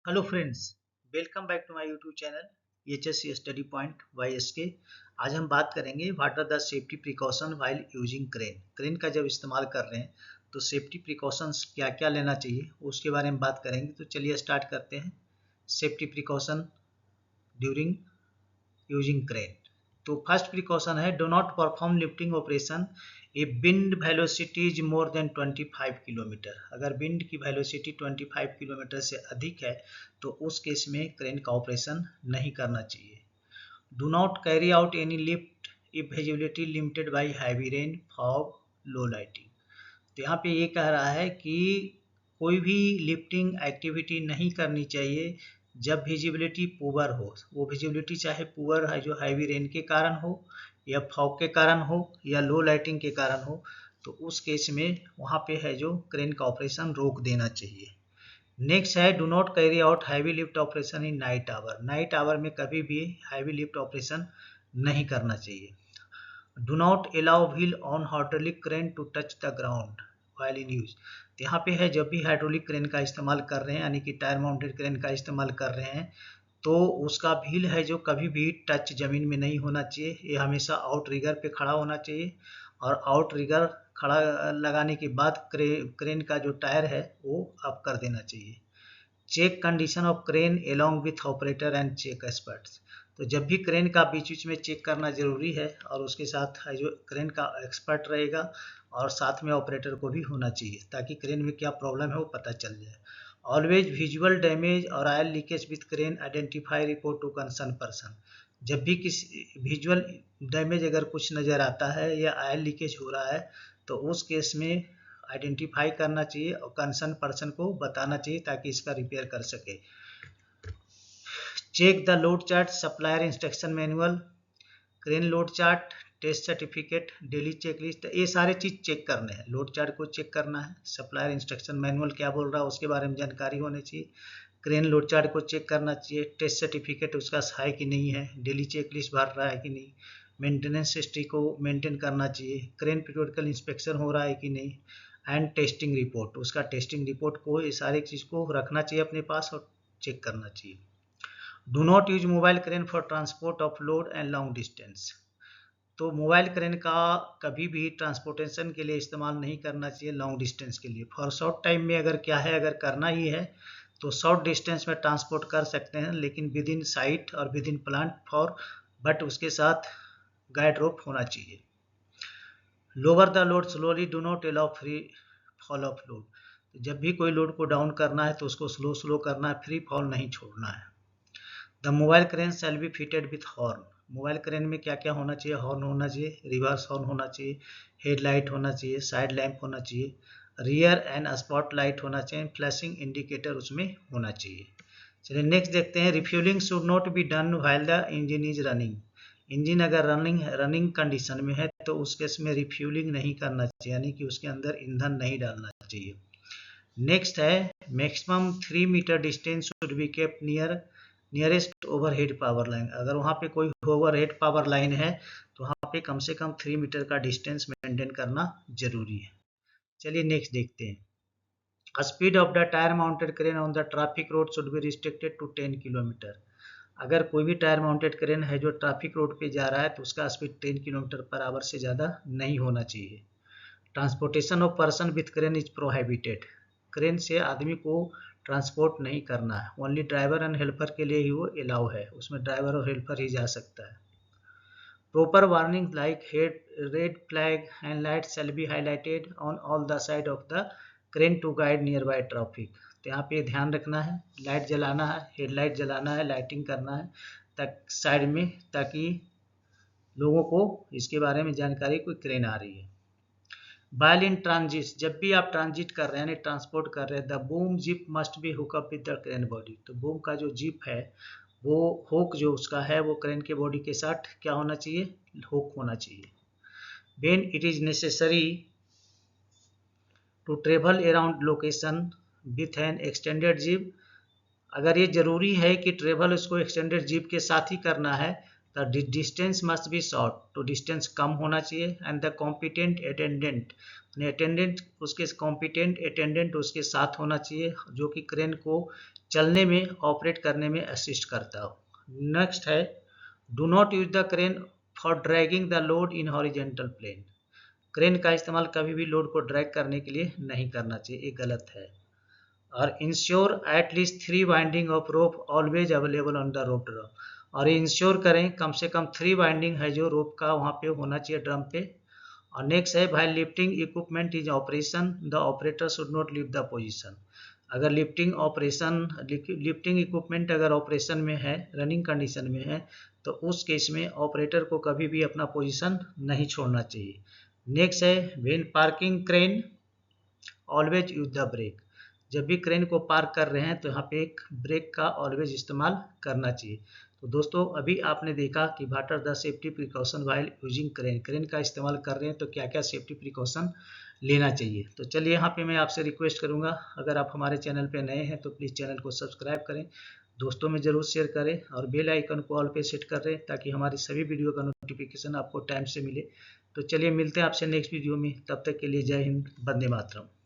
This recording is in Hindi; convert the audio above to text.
Hello friends, welcome back to my YouTube channel HSC study point YSK. आज हम बात करेंगे what are the safety precaution while using crane. Crane का जब इस्तेमाल कर रहे हैं तो सेफ्टी प्रिकॉशंस क्या क्या लेना चाहिए उसके बारे में बात करेंगे। तो चलिए स्टार्ट करते हैं। Safety precaution during using crane. तो फर्स्ट प्रिकॉशन है do not perform lifting operation if wind velocity is more than 25 kilometre. अगर विंड की वेलोसिटी 25 किलोमीटर से अधिक है तो उस केस में क्रेन का ऑपरेशन नहीं करना चाहिए। Do not carry out any lift if visibility limited by heavy rain fog low lighting. तो यहाँ पे ये कह रहा है कि कोई भी लिफ्टिंग एक्टिविटी नहीं करनी चाहिए जब विजिबिलिटी पुअर हो। वो विजिबिलिटी चाहे पुअर है जो हैवी रेन के कारण हो या फॉग के कारण हो या लो लाइटिंग के कारण हो, तो उस केस में वहाँ पे है जो क्रेन का ऑपरेशन रोक देना चाहिए। नेक्स्ट है do not carry out heavy lift operation in night hour. Night hour में कभी भी हैवी लिफ्ट ऑपरेशन नहीं करना चाहिए। Do not allow wheel on hydraulic crane to touch the ground while in use. तो यहाँ पे है जब भी हाइड्रोलिक क्रेन का इस्तेमाल कर रहे हैं यानी कि टायर माउंटेड क्रेन का इस्तेमाल कर रहे हैं तो उसका व्हील है जो कभी भी टच जमीन में नहीं होना चाहिए। ये हमेशा आउट रिगर पे खड़ा होना चाहिए और आउट रिगर खड़ा लगाने के बाद क्रेन का जो टायर है वो अप कर देना चाहिए। Check condition of crane along with operator and check experts. तो जब भी क्रेन का बीच बीच में चेक करना जरूरी है और उसके साथ है जो क्रेन का एक्सपर्ट रहेगा और साथ में ऑपरेटर को भी होना चाहिए ताकि क्रेन में क्या प्रॉब्लम है वो पता चल जाए। ऑलवेज विजुअल डैमेज और oil leakage with crane identify report to concern person. जब भी किसी विजुअल डैमेज अगर कुछ नज़र आता है या ऑयल लीकेज हो रहा है तो उस केस में आइडेंटिफाई करना चाहिए और कंसर्न पर्सन को बताना चाहिए ताकि इसका रिपेयर कर सके। Check the load chart, supplier instruction manual, crane load chart, test certificate, daily checklist, ये सारे चीज़ चेक करने हैं। लोड चार्ट को चेक करना है, सप्लायर इंस्ट्रक्शन मैनुअल क्या बोल रहा है उसके बारे में जानकारी होनी चाहिए, क्रेन लोड चार्ट को चेक करना चाहिए, टेस्ट सर्टिफिकेट उसका है कि नहीं है, डेली चेकलिस्ट भर रहा है कि नहीं, मेंटेनेंस हिस्ट्री को मेंटेन करना चाहिए, क्रेन पीरियोडिकल इंस्पेक्शन हो रहा है कि नहीं, एंड टेस्टिंग रिपोर्ट, उसका टेस्टिंग रिपोर्ट को ये सारी चीज़ को रखना चाहिए अपने पास और चेक करना चाहिए। Do not use mobile crane for transport of load and long distance. तो मोबाइल क्रेन का कभी भी ट्रांसपोर्टेशन के लिए इस्तेमाल नहीं करना चाहिए लॉन्ग डिस्टेंस के लिए। फॉर शॉर्ट टाइम में अगर क्या है अगर करना ही है तो शॉर्ट डिस्टेंस में ट्रांसपोर्ट कर सकते हैं लेकिन विद इन साइट और with in plant for, but उसके साथ गाइड रोप होना चाहिए। Lower the load slowly, do not allow free fall of load. जब भी कोई लोड को डाउन करना है तो उसको स्लो स्लो करना है, फ्री फॉल नहीं छोड़ना है। The mobile crane shall be fitted with horn. Mobile crane में क्या क्या होना चाहिए? हॉर्न होना चाहिए, रिवर्स हॉर्न होना चाहिए, हेडलाइट होना चाहिए, साइड लैंप होना चाहिए, रियर एंड स्पॉट लाइट होना चाहिए, फ्लैशिंग इंडिकेटर उसमें होना चाहिए। चलिए नेक्स्ट देखते हैं। Refuelling should not be done while the engine is running. Engine अगर रनिंग कंडीशन में है तो उस केस में रिफ्यूलिंग नहीं करना चाहिए यानी कि उसके अंदर ईंधन नहीं डालना चाहिए। नेक्स्ट है maximum 3 metre distance should be kept nearest overhead power line. अगर वहाँ पे कोई ओवरहेड पावर लाइन है तो वहाँ पे कम से कम 3 मीटर का डिस्टेंस मेंटेन करना जरूरी है। चलिए नेक्स्ट देखते हैं। Speed of the tyre mounted crane on the traffic road should be restricted to 10 kilometre. अगर कोई भी टायर माउंटेड क्रेन है जो ट्रैफिक रोड पे जा रहा है तो उसका स्पीड 10 किलोमीटर पर आवर से ज़्यादा नहीं होना चाहिए। Transportation of person with crane is prohibited. Crane से आदमी को ट्रांसपोर्ट नहीं करना है, ओनली ड्राइवर एंड हेल्पर के लिए ही वो अलाउ है, उसमें ड्राइवर और हेल्पर ही जा सकता है। Proper warning like red flag and light shall be highlighted on all the side of the crane to guide nearby traffic. तो यहाँ पे ध्यान रखना है, लाइट जलाना है, हेडलाइट जलाना है, लाइटिंग करना है तक साइड में ताकि लोगों को इसके बारे में जानकारी कोई क्रेन आ रही है। While in transit, जब भी आप ट्रांजिट कर रहे हैं यानी ट्रांसपोर्ट कर रहे हैं, the boom zip must be hookup with the crane body. तो बूम का जो जिप है वो हुक जो उसका है वो क्रेन के बॉडी के साथ क्या होना चाहिए? हुक होना चाहिए। When it is necessary to travel around location with an extended zip, अगर ये जरूरी है कि ट्रेवल उसको एक्सटेंडेड जीप के साथ ही करना है तो डिस्टेंस मस्ट बी शॉर्ट, तो डिस्टेंस कम होना चाहिए। एंड द कॉम्पिटेंट अटेंडेंट उसके कॉम्पिटेंट अटेंडेंट उसके साथ होना चाहिए जो कि क्रेन को चलने में, ऑपरेट करने में असिस्ट करता हो। नेक्स्ट है do not use the crane for dragging the load in horizontal plane. Crane का इस्तेमाल कभी भी लोड को ड्रैग करने के लिए नहीं करना चाहिए, ये गलत है। और ensure at least 3 winding of rope always available on the rope drum. और इंश्योर करें कम से कम 3 वाइंडिंग है जो रोप का वहाँ पे होना चाहिए ड्रम पे। और नेक्स्ट है भाई lifting equipment is operation the operator should not leave the position. अगर लिफ्टिंग इक्विपमेंट अगर ऑपरेशन में है, रनिंग कंडीशन में है, तो उस केस में ऑपरेटर को कभी भी अपना पोजीशन नहीं छोड़ना चाहिए। नेक्स्ट है when parking crane always use the brake. जब भी क्रेन को पार्क कर रहे हैं तो यहाँ पे एक ब्रेक का ऑलवेज इस्तेमाल करना चाहिए। तो दोस्तों अभी आपने देखा कि what are the safety precaution while using crane का इस्तेमाल कर रहे हैं तो क्या क्या सेफ्टी प्रिकॉशन लेना चाहिए। तो चलिए यहाँ पे मैं आपसे रिक्वेस्ट करूँगा, अगर आप हमारे चैनल पे नए हैं तो प्लीज़ चैनल को सब्सक्राइब करें, दोस्तों में ज़रूर शेयर करें और बेल आइकन को ऑल पे सेट कर दें ताकि हमारी सभी वीडियो का नोटिफिकेशन आपको टाइम से मिले। तो चलिए मिलते हैं आपसे नेक्स्ट वीडियो में, तब तक के लिए जय हिंद, वंदे मातरम।